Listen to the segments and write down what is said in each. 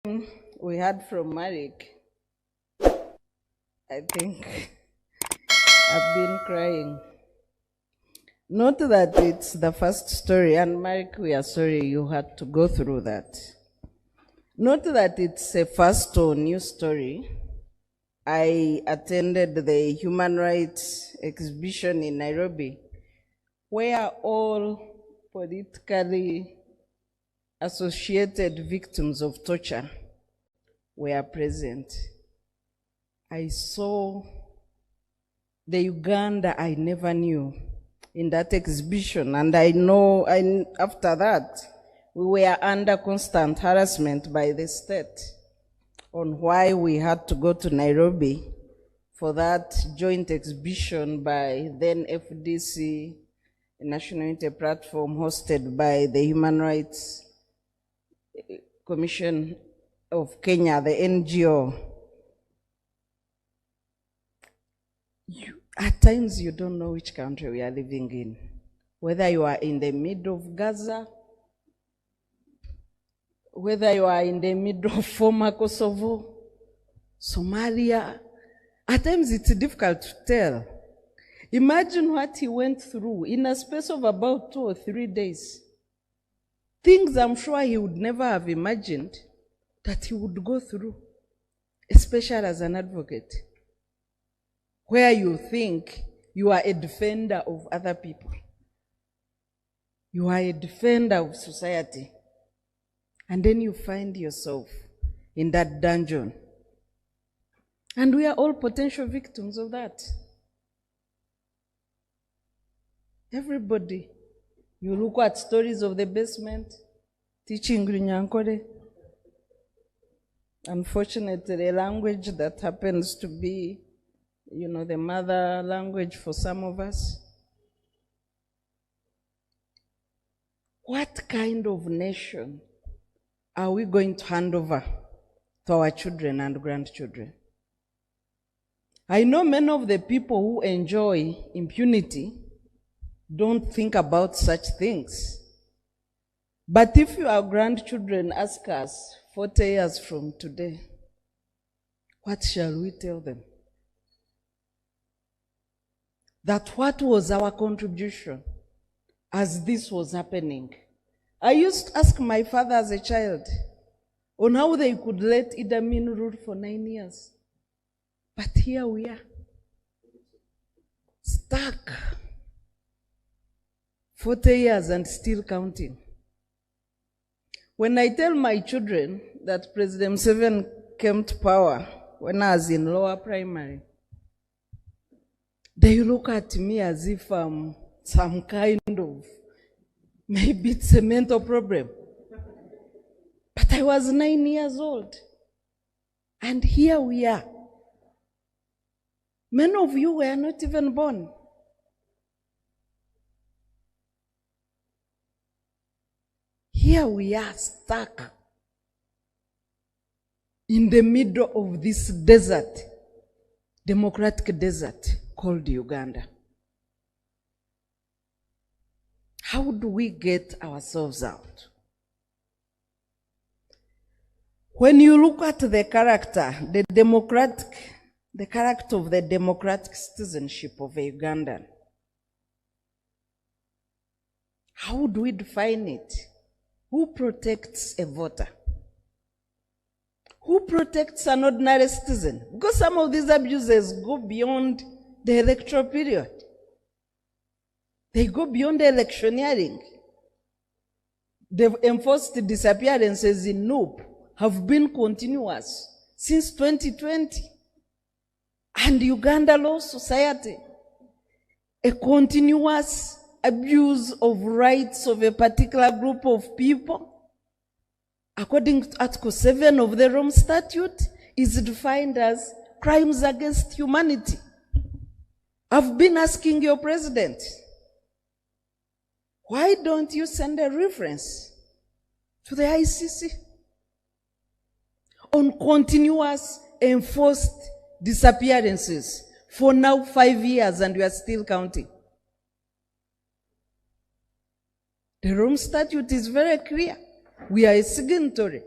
we heard from Marek, I think I've been crying. Not that it's the first story, and Marek, we are sorry you had to go through that. Not that it's a first or new story. I attended the human rights exhibition in Nairobi, where all politically associated victims of torture were present. I saw the Uganda I never knew in that exhibition, and I know after that we were under constant harassment by the state on why we had to go to Nairobi for that joint exhibition by then FDC, National Unity Platform, hosted by the Human Rights Commission of Kenya, the NGO. At times you don't know which country we are living in. Whether you are in the middle of Gaza, whether you are in the middle of former Kosovo, Somalia, at times it's difficult to tell. Imagine what he went through in a space of about 2 or 3 days. Things I'm sure he would never have imagined that he would go through, especially as an advocate, where you think you are a defender of other people. You are a defender of society. And then you find yourself in that dungeon. And we are all potential victims of that. Everybody. You look at stories of the basement, teaching Nyankore. Unfortunately, a language that happens to be, the mother language for some of us. What kind of nation are we going to hand over to our children and grandchildren? I know many of the people who enjoy impunity don't think about such things. But if your grandchildren ask us 40 years from today, what shall we tell them? That what was our contribution as this was happening? I used to ask my father as a child on how they could let Idi Amin rule for 9 years. But here we are, stuck 40 years and still counting. When I tell my children that President Museveni came to power when I was in lower primary, they look at me as if I'm some kind of, maybe it's a mental problem. But I was 9 years old. And here we are. Many of you were not even born. Here we are, stuck in the middle of this desert, democratic desert called Uganda. How do we get ourselves out? When you look at the character, the character of the democratic citizenship of a Ugandan, how do we define it? Who protects a voter? Who protects an ordinary citizen? Because some of these abuses go beyond the electoral period. They go beyond the electioneering. The enforced disappearances in Noob have been continuous since 2020. And Uganda Law Society, a continuous abuse of rights of a particular group of people, according to Article 7 of the Rome Statute, is defined as crimes against humanity. I've been asking your president, why don't you send a reference to the ICC on continuous enforced disappearances for now 5 years and we are still counting? The Rome Statute is very clear. We are a signatory.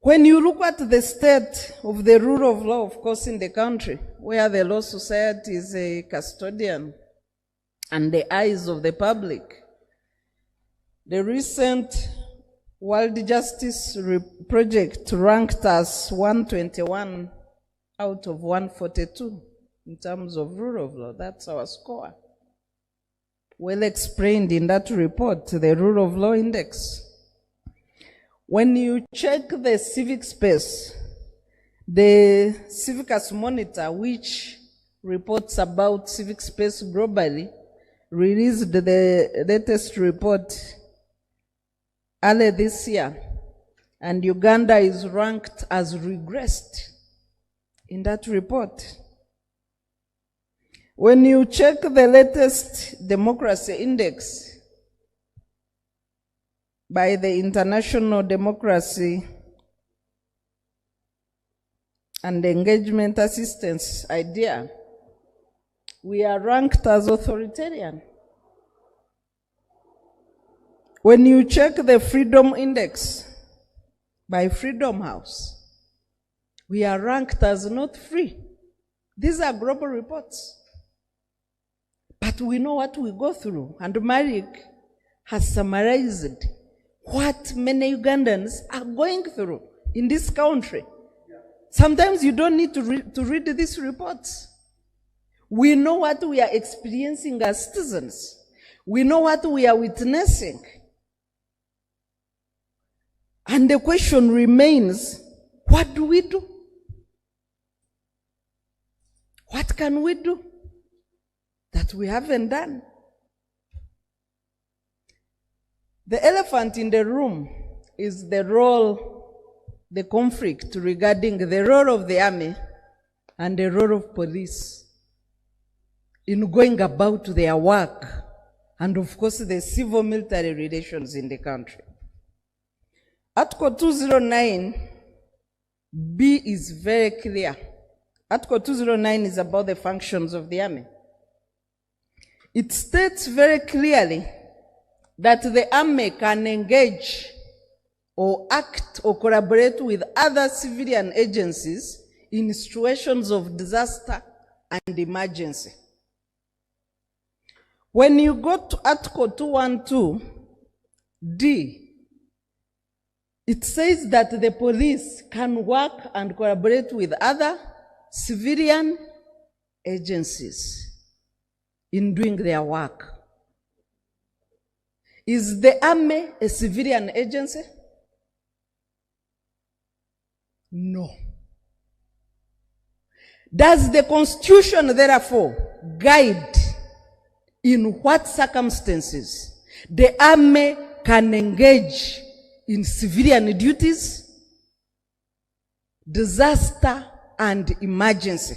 When you look at the state of the rule of law, of course, in the country, where the law society is a custodian and the eyes of the public, the recent World Justice Project ranked us 121 out of 142 in terms of rule of law. That's our score. Well explained in that report, the Rule of Law Index. When you check the civic space, the Civicus Monitor, which reports about civic space globally, released the latest report early this year, and Uganda is ranked as regressed in that report. When you check the latest democracy index by the International Democracy and Engagement Assistance IDEA, we are ranked as authoritarian. When you check the Freedom Index by Freedom House, we are ranked as not free. These are global reports. But we know what we go through, and Marik has summarized what many Ugandans are going through in this country. Sometimes you don't need to read these reports. We know what we are experiencing as citizens. We know what we are witnessing. And the question remains, what do we do? What can we do that we haven't done? The elephant in the room is the conflict regarding the role of the army and the role of police in going about their work, and of course the civil-military relations in the country. Article 209 B is very clear. Article 209 is about the functions of the army. It states very clearly that the army can engage or act or collaborate with other civilian agencies in situations of disaster and emergency. When you go to Article 212 D, it says that the police can work and collaborate with other civilian agencies in doing their work. Is the army a civilian agency? No. Does the Constitution, therefore, guide in what circumstances the army can engage in civilian duties, disaster, and emergency?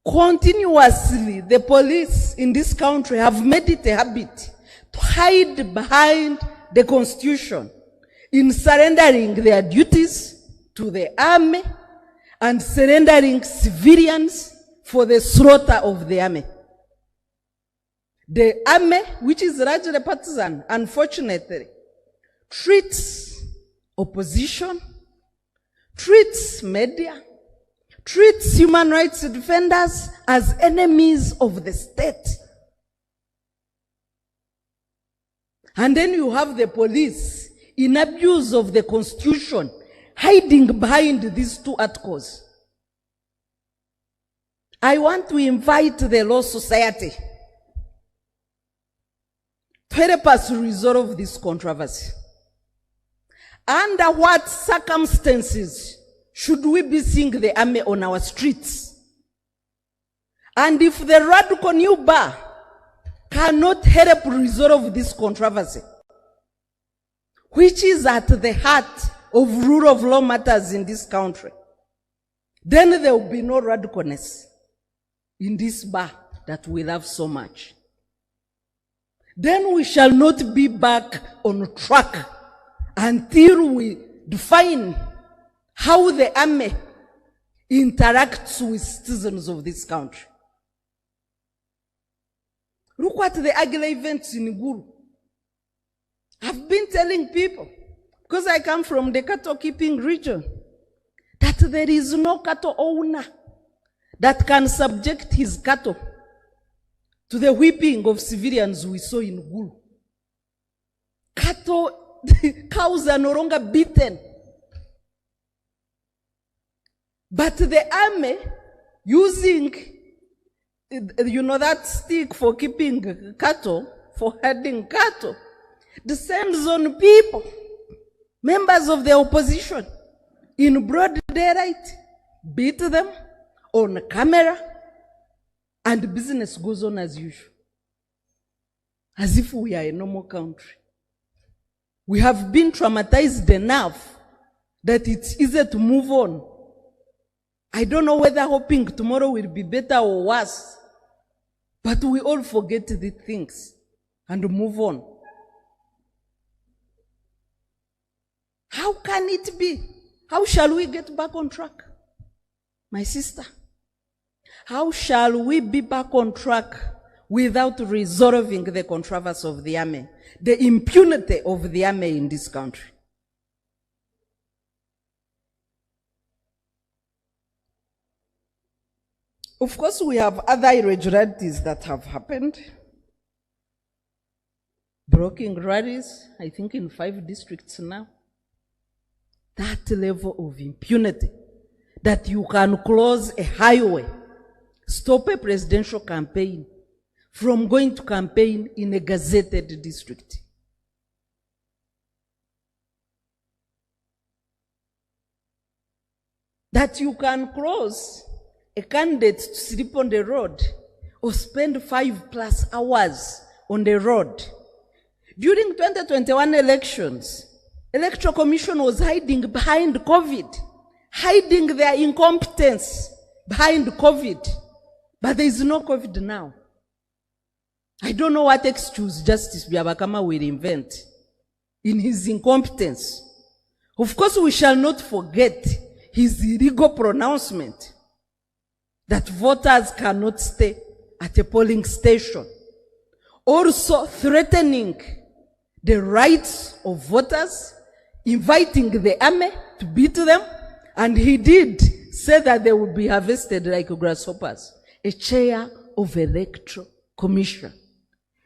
Continuously, the police in this country have made it a habit to hide behind the Constitution in surrendering their duties to the army and surrendering civilians for the slaughter of the army. The army, which is largely partisan, unfortunately, treats opposition, treats media, treats human rights defenders as enemies of the state. And then you have the police in abuse of the Constitution, hiding behind these two articles. I want to invite the Law Society to help us resolve this controversy. Under what circumstances should we be seeing the army on our streets? And if the radical new bar cannot help resolve this controversy, which is at the heart of rule of law matters in this country, then there will be no radicalness in this bar that we love so much. Then we shall not be back on track until we define how the army interacts with citizens of this country. Look at the Agila events in Guru. I've been telling people, because I come from the cattle keeping region, that there is no cattle owner that can subject his cattle to the whipping of civilians we saw in Gulu. Cows are no longer beaten. But the army, using, that stick for keeping cattle, for herding cattle, descends on people, members of the opposition, in broad daylight, beat them on camera, and business goes on as usual. As if we are a normal country. We have been traumatized enough that it's easy to move on. I don't know whether hoping tomorrow will be better or worse, but we all forget the things and move on. How can it be? How shall we get back on track? My sister, how shall we be back on track without resolving the controversy of the army, the impunity of the army in this country? Of course, we have other irregularities that have happened. Blocking rallies, I think in 5 districts now. That level of impunity, that you can close a highway, stop a presidential campaign from going to campaign in a gazetted district. That you can close a candidate to sleep on the road or spend 5+ hours on the road. During 2021 elections, Electoral Commission was hiding behind COVID, hiding their incompetence behind COVID. But there is no COVID now. I don't know what excuse Justice Byabakama will invent in his incompetence. Of course, we shall not forget his illegal pronouncement that voters cannot stay at a polling station. Also threatening the rights of voters, inviting the army to beat them, and he did say that they would be harvested like grasshoppers. A chair of Electoral Commission.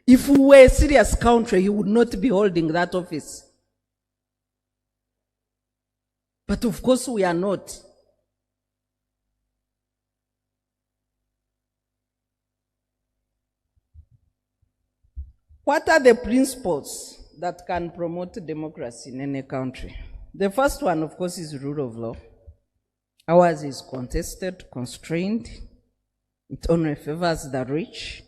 If we were a serious country, he would not be holding that office. But of course we are not. What are the principles that can promote democracy in any country? The first one, of course, is rule of law. Ours is contested, constrained. It only favors the rich.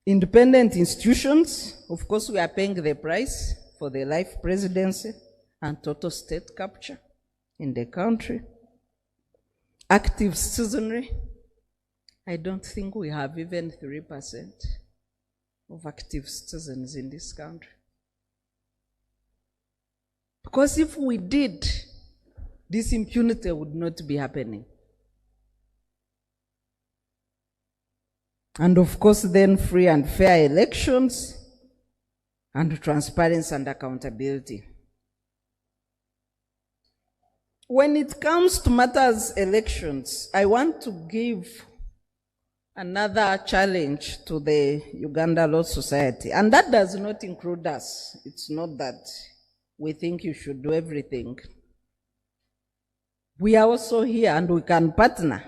Independent institutions, of course, we are paying the price for the life presidency and total state capture in the country. Active citizenry. I don't think we have even 3% of active citizens in this country. Because if we did, this impunity would not be happening. And of course, then free and fair elections and transparency and accountability. When it comes to matters elections, I want to give another challenge to the Uganda Law Society, and that does not include us. It's not that we think you should do everything. We are also here and we can partner.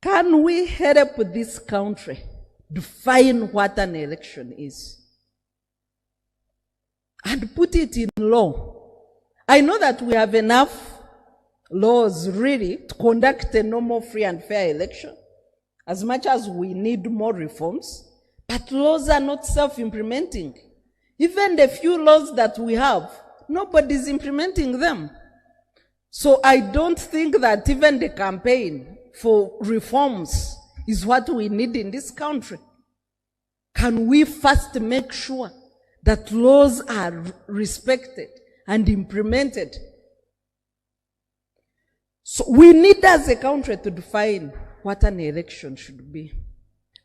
Can we help this country define what an election is and put it in law? I know that we have enough laws really to conduct a normal, free and fair election, as much as we need more reforms, but laws are not self-implementing. Even the few laws that we have, nobody is implementing them. So I don't think that even the campaign for reforms is what we need in this country. Can we first make sure that laws are respected and implemented? So we need as a country to define what an election should be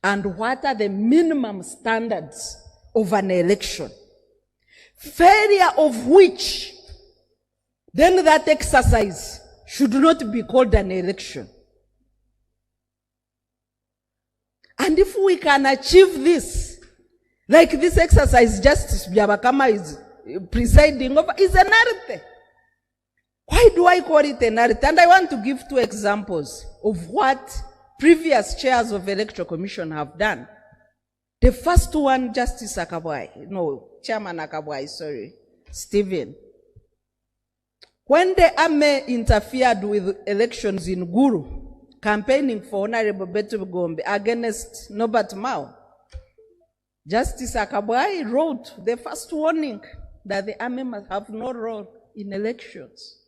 and what are the minimum standards of an election. failure of which, then that exercise should not be called an election. And if we can achieve this, like this exercise Justice Byabakama is presiding over, is an arete. Why do I call it an arete? And I want to give 2 examples of what previous chairs of Electoral Commission have done. The first one, Justice Chairman Akabwai, Stephen. When the army interfered with elections in Gulu, campaigning for Honorable Betu Gombe against Norbert Mao, Justice Akabwai wrote the first warning that the army must have no role in elections.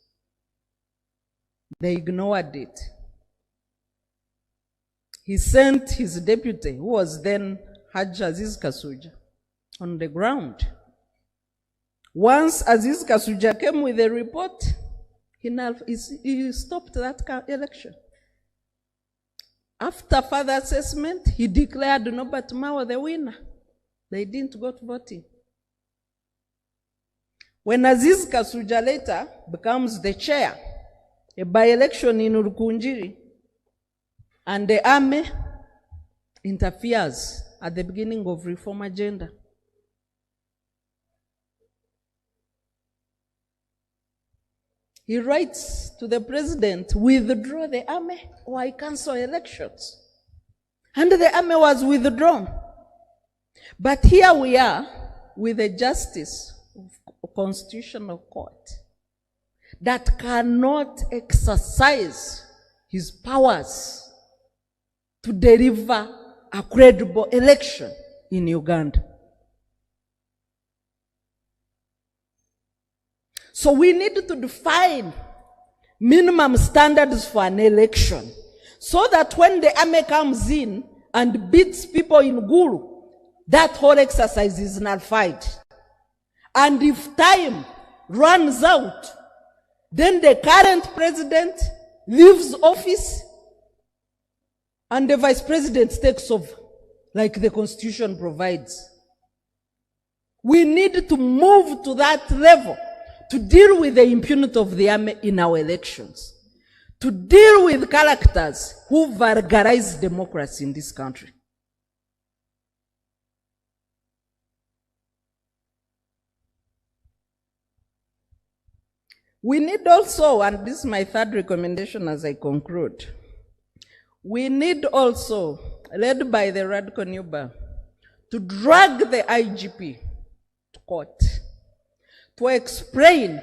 They ignored it. He sent his deputy, who was then Haj Aziz Kasuja, on the ground. Once Aziz Kasuja came with a report, he stopped that election. After further assessment, he declared Norbert Mao the winner. They didn't go to voting. When Aziz Kasuja later becomes the chair, a by-election in Urukunjiri, and the army interferes at the beginning of reform agenda. He writes to the president, withdraw the army or I cancel elections. And the army was withdrawn. But here we are with a justice of constitutional court that cannot exercise his powers to deliver a credible election in Uganda. So we need to define minimum standards for an election so that when the army comes in and beats people in Gulu, that whole exercise is nullified. And if time runs out, then the current president leaves office and the vice president takes over, like the Constitution provides. We need to move to that level to deal with the impunity of the army in our elections, to deal with characters who vulgarize democracy in this country. We need also, and this is my 3rd recommendation as I conclude, we need also, led by the Radical Nuba, to drag the IGP to court to explain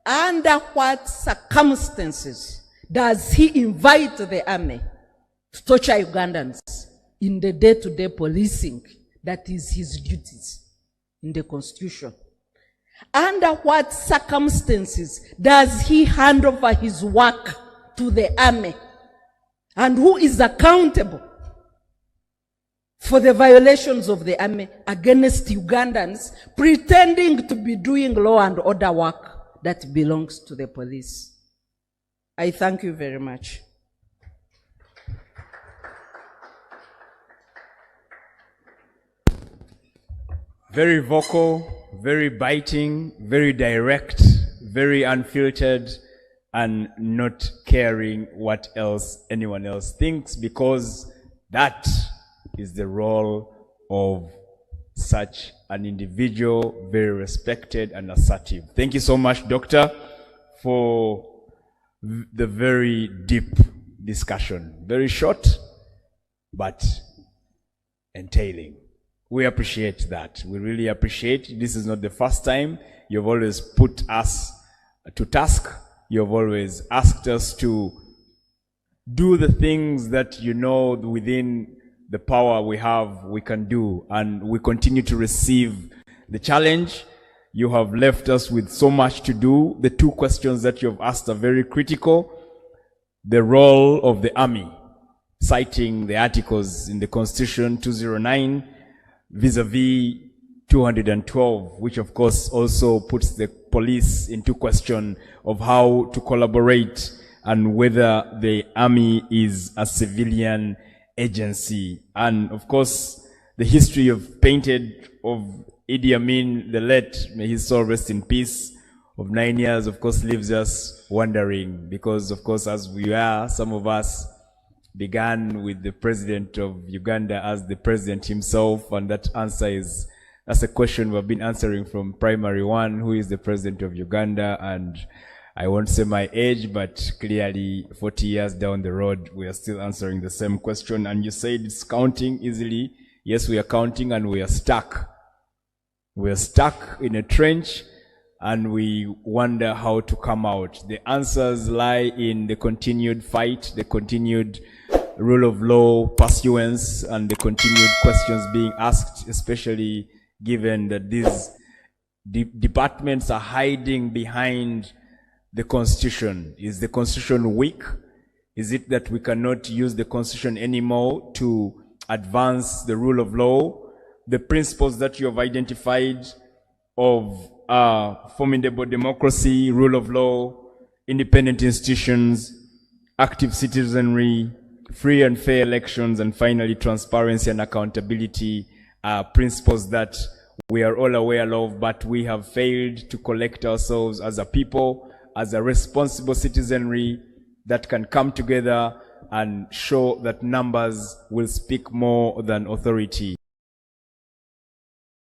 under what circumstances does he invite the army to torture Ugandans in the day-to-day policing that is his duties in the Constitution. Under what circumstances does he hand over his work to the army? And who is accountable for the violations of the army against Ugandans pretending to be doing law and order work that belongs to the police? I thank you very much. Very vocal, very biting, very direct, very unfiltered, and not caring what else anyone else thinks, because that is the role of such an individual, very respected and assertive. Thank you so much, Doctor, for the very deep discussion. Very short, but entailing. We appreciate that. We really appreciate. This is not the first time. You've always put us to task. You've always asked us to do the things that you know within the power we have, we can do. And we continue to receive the challenge. You have left us with so much to do. The 2 questions that you've asked are very critical. The role of the army, citing the articles in the Constitution 209, vis-a-vis 212, which of course also puts the police into question of how to collaborate and whether the army is a civilian agency. And of course, the history of painted of Idi Amin, the late, may his soul rest in peace, of 9 years, of course, leaves us wondering, because, of course, as we are, some of us began with the president of Uganda as the president himself, and that answer is, that's a question we've been answering from primary one, who is the president of Uganda, and I won't say my age, but clearly 40 years down the road, we are still answering the same question. And you said it's counting easily. Yes, we are counting, and we are stuck. We are stuck in a trench, and we wonder how to come out. The answers lie in the continued fight, the continued rule of law pursuance, and the continued questions being asked, especially given that these departments are hiding behind the Constitution. Is the Constitution weak? Is it that we cannot use the Constitution anymore to advance the rule of law? The principles that you have identified of formidable democracy, rule of law, independent institutions, active citizenry, free and fair elections, and finally transparency and accountability are principles that we are all aware of, but we have failed to collect ourselves as a people, as a responsible citizenry that can come together and show that numbers will speak more than authority.